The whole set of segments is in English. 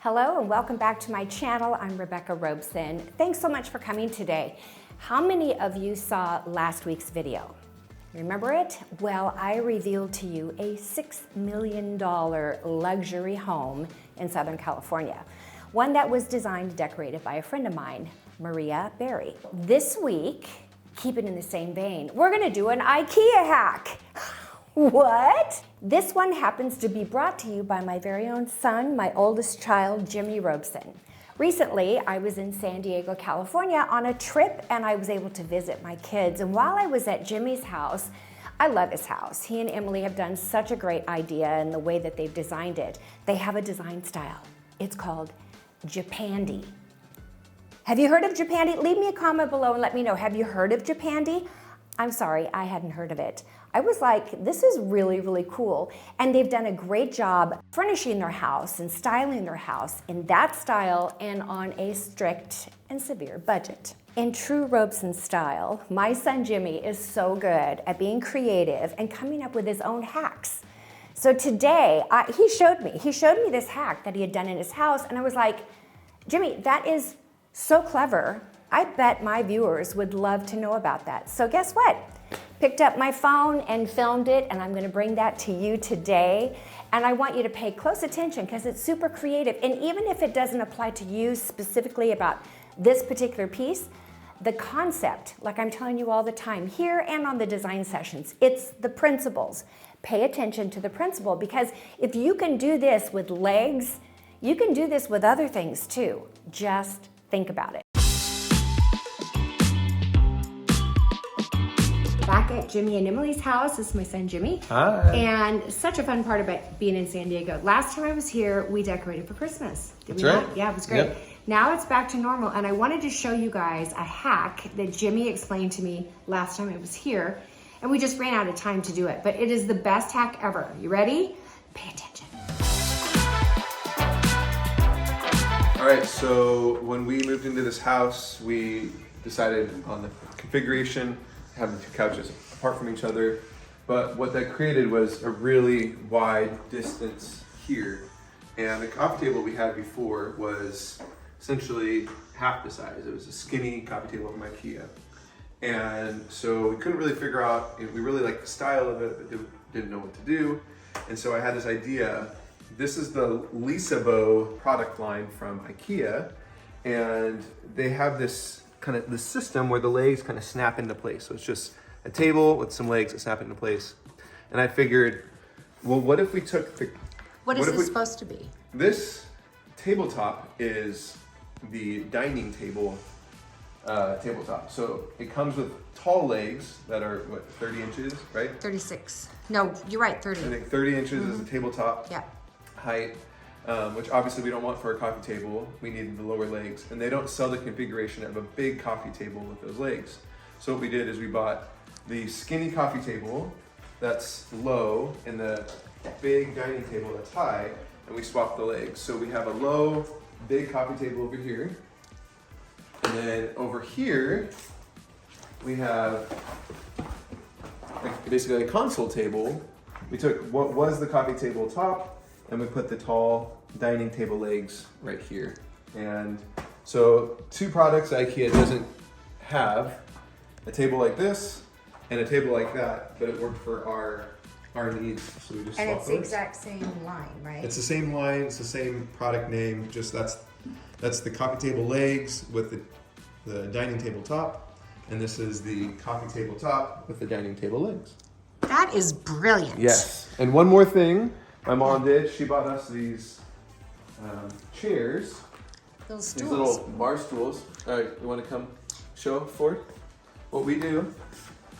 Hello and welcome back to my channel. I'm Rebecca Robeson. Thanks so much for coming today. How many of you saw last week's video? Remember it? Well, I revealed to you a $6 million luxury home in Southern California. One that was designed and decorated by a friend of mine, Maria Berry. This week, keep it in the same vein, we're gonna do an IKEA hack. What? This one happens to be brought to you by my very own son, my oldest child, Jimmy Robeson. Recently, I was in San Diego, California on a trip and I was able to visit my kids. And while I was at Jimmy's house, I love his house. He and Emily have done such a great idea in the way that they've designed it. They have a design style. It's called japandy. Have you heard of japandy? Leave me a comment below and let me know. Have you heard of japandy? I'm sorry, I hadn't heard of it. I was like, this is really, really cool. And they've done a great job furnishing their house and styling their house in that style and on a strict and severe budget. In true Robeson style, my son Jimmy is so good at being creative and coming up with his own hacks. So today, he showed me this hack that he had done in his house, and I was like, Jimmy, that is so clever. I bet my viewers would love to know about that. So guess what? Picked up my phone and filmed it, and I'm gonna bring that to you today. And I want you to pay close attention because it's super creative. And even if it doesn't apply to you specifically about this particular piece, the concept, like I'm telling you all the time here and on the design sessions, it's the principles. Pay attention to the principle, because if you can do this with legs, you can do this with other things too. Just think about it. Back at Jimmy and Emily's house. This is my son Jimmy. Hi. And such a fun part about being in San Diego. Last time I was here, we decorated for Christmas. Did we not? Yeah, it was great. Yep. Now it's back to normal, and I wanted to show you guys a hack that Jimmy explained to me last time I was here, and we just ran out of time to do it, but it is the best hack ever. You ready? Pay attention. All right, so when we moved into this house, we decided on the configuration, having two couches apart from each other, but what that created was a really wide distance here. And the coffee table we had before was essentially half the size. It was a skinny coffee table from Ikea. And so we couldn't really figure out, we really liked the style of it, but didn't know what to do. And so I had this idea. This is the LISABO product line from Ikea. And they have this the system where the legs kind of snap into place. So it's just a table with some legs that snap into place. And I figured, well, what if we took the... What is this supposed to be? This tabletop is the dining table tabletop. So it comes with tall legs that are, what, 30 inches, right? 36. No, you're right, 30. I think 30 inches is the tabletop height. Which obviously we don't want for a coffee table. We needed the lower legs, and they don't sell the configuration of a big coffee table with those legs. So what we did is we bought the skinny coffee table that's low and the big dining table that's high, and we swapped the legs. So we have a low, big coffee table over here, and then over here we have basically a console table. We took what was the coffee table top, and we put the tall dining table legs right here. And so two products IKEA doesn't have, a table like this and a table like that, but it worked for our needs. So we just swapped And it's the those. exact same line, right? It's the same line, it's the same product name, just that's the coffee table legs with the dining table top, and this is the coffee table top with the dining table legs. That is brilliant. Yes, and one more thing my mom did, she bought us these chairs. Those stools. These little bar stools. All right, you want to come show Ford? What we do.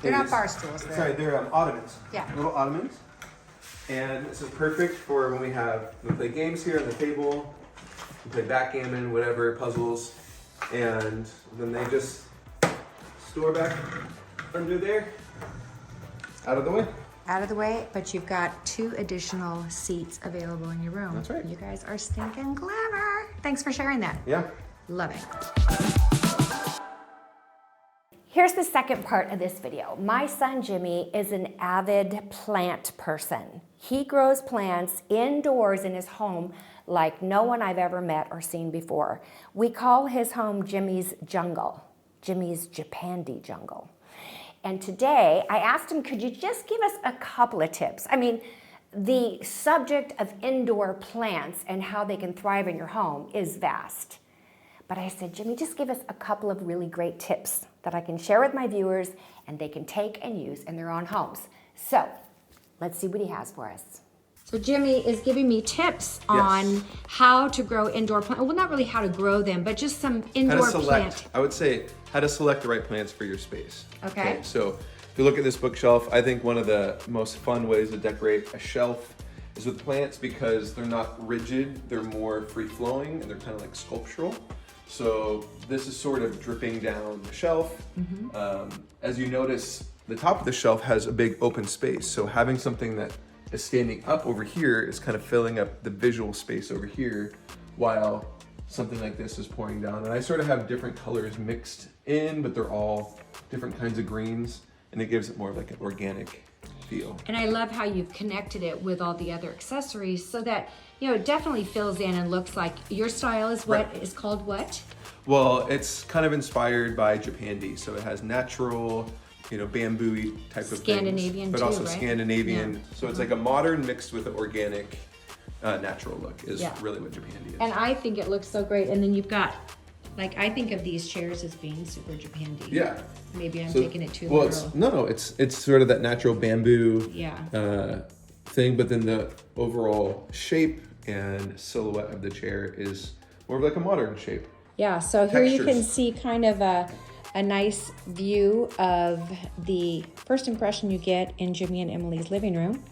They're not bar stools. Sorry, they're ottomans. Yeah. Little ottomans. And this is perfect for when we play games here on the table. We play backgammon, whatever, puzzles. And then they just store back under there. Out of the way. Out of the way, but you've got 2 additional seats available in your room. That's right. You guys are stinking clever. Thanks for sharing that. Yeah. Love it. Here's the second part of this video. My son Jimmy is an avid plant person. He grows plants indoors in his home like no one I've ever met or seen before. We call his home Jimmy's jungle, Jimmy's japandy jungle. And today I asked him, could you just give us a couple of tips? I mean, the subject of indoor plants and how they can thrive in your home is vast. But I said, Jimmy, just give us a couple of really great tips that I can share with my viewers and they can take and use in their own homes. So let's see what he has for us. So Jimmy is giving me tips on how to grow indoor plants. Well, not really how to grow them, but just some indoor plant. I would say how to select the right plants for your space. Okay. So if you look at this bookshelf, I think one of the most fun ways to decorate a shelf is with plants because they're not rigid, they're more free-flowing, and they're kind of like sculptural. So this is sort of dripping down the shelf. As you notice, the top of the shelf has a big open space. So having something that is standing up over here is kind of filling up the visual space over here while something like this is pouring down. And I sort of have different colors mixed in, but they're all different kinds of greens, and it gives it more like an organic feel. And I love how you've connected it with all the other accessories so that, you know, it definitely fills in and looks like your style is what is called what? Well, it's kind of inspired by japandy. So it has natural, you know, bamboo type of Scandinavian things, but too, also right? Scandinavian. Yeah. So it's like a modern mixed with an organic, natural look is really what japandy is. And I think it looks so great. And then you've got, like, I think of these chairs as being super japandy. Yeah. Maybe I'm taking it too well, literal. it's sort of that natural bamboo thing, but then the overall shape and silhouette of the chair is more of like a modern shape. Yeah, so here you can see kind of a nice view of the first impression you get in Jimmy and Emily's living room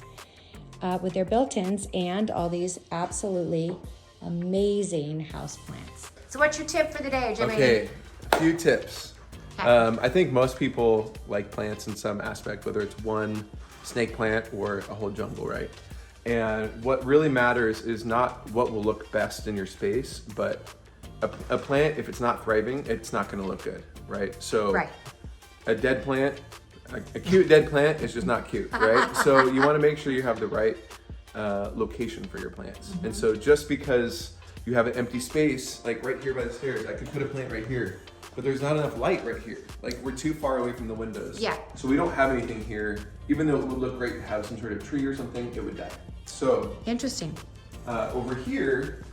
with their built-ins and all these absolutely amazing houseplants. So what's your tip for the day, Jimmy? Okay, a few tips. Okay. I think most people like plants in some aspect, whether it's one snake plant or a whole jungle, right? And what really matters is not what will look best in your space, but a plant, if it's not thriving, it's not gonna look good, right? So a dead plant, a cute dead plant is just not cute, right? So you wanna make sure you have the right location for your plants. And so just because you have an empty space, like right here by the stairs, I could put a plant right here, but there's not enough light right here. Like we're too far away from the windows. Yeah. So we don't have anything here. Even though it would look great to have some sort of tree or something, it would die. So interesting. Over here,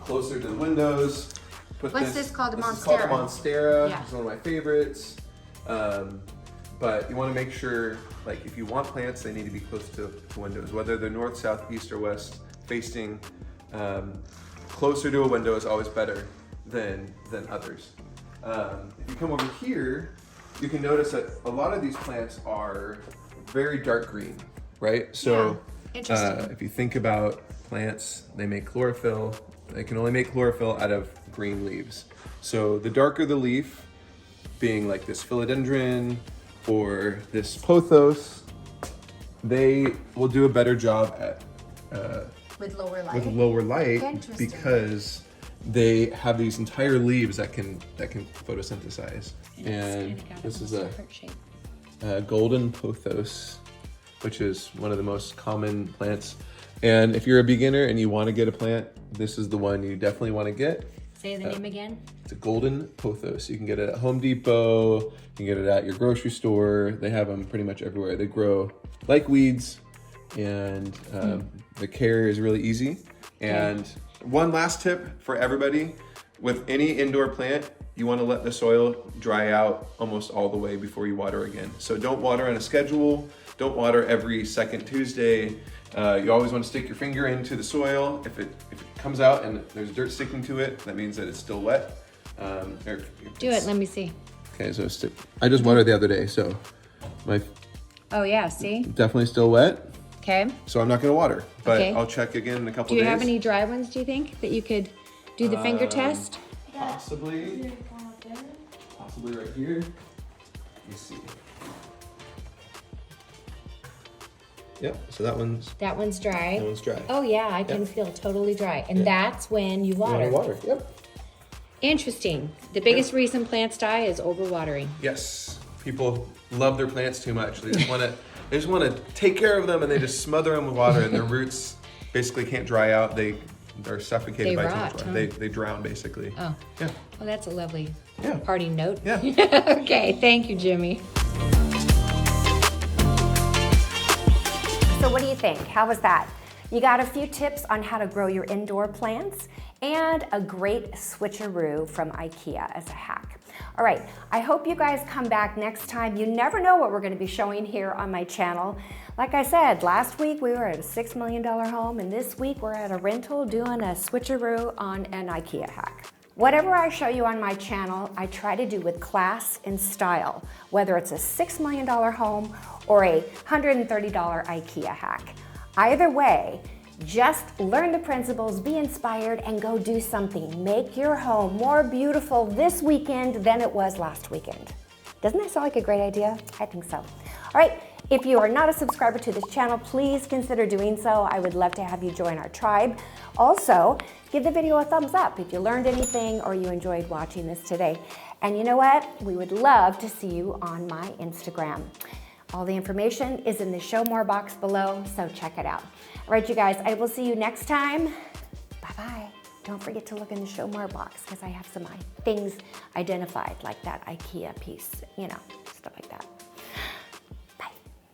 closer to the windows, What's this called? This is called a Monstera. Yeah. It's one of my favorites. But you want to make sure, like, if you want plants, they need to be close to windows, whether they're north, south, east, or west facing. Closer to a window is always better than others. If you come over here, you can notice that a lot of these plants are very dark green, right? So if you think about plants, they make chlorophyll. They can only make chlorophyll out of green leaves. So the darker the leaf, being like this philodendron or this pothos, they will do a better job at with lower light. with lower light because they have these entire leaves that can photosynthesize. And this is a golden pothos, which is one of the most common plants. And if you're a beginner and you want to get a plant, this is the one you definitely want to get. Say the name again. It's a golden pothos. You can get it at Home Depot. You can get it at your grocery store. They have them pretty much everywhere. They grow like weeds, and the care is really easy. And one last tip for everybody: with any indoor plant, you want to let the soil dry out almost all the way before you water again. So don't water on a schedule. Don't water every second Tuesday. You always want to stick your finger into the soil. If it comes out and there's dirt sticking to it, that means that it's still wet. Do it. Let me see. Okay, so I just watered the other day, so Oh yeah, see? definitely still wet. Okay. So I'm not gonna water, but I'll check again in a couple days. Do you days. have any dry ones, do you think, that you could do the finger test? Possibly. Possibly right here. Let me see. Yep, so that one's dry. That one's dry. Oh yeah, I can feel totally dry. And that's when you water. You want to water, yep. Interesting. The biggest reason plants die is overwatering. Yes, people love their plants too much. They just want to take care of them, and they just smother them with water, and their roots basically can't dry out. They're suffocated by too much water. They drown basically. Oh. Yeah. Well, that's a lovely Yeah. parting note. Yeah. Okay, thank you, Jimmy. So what do you think? How was that? You got a few tips on how to grow your indoor plants and a great switcheroo from Ikea as a hack. All right, I hope you guys come back next time. You never know what we're going to be showing here on my channel. Like I said, last week we were at a $6 million home, and this week we're at a rental doing a switcheroo on an Ikea hack. Whatever I show you on my channel, I try to do with class and style, whether it's a $6 million home or a $130 Ikea hack. Either way, just learn the principles, be inspired, and go do something. Make your home more beautiful this weekend than it was last weekend. Doesn't that sound like a great idea? I think so. All right, if you are not a subscriber to this channel, please consider doing so. I would love to have you join our tribe. Also, give the video a thumbs up if you learned anything or you enjoyed watching this today. And you know what? We would love to see you on my Instagram. All the information is in the Show More box below, so check it out. All right, you guys, I will see you next time. Bye-bye. Don't forget to look in the Show More box because I have some things identified, like that Ikea piece, you know.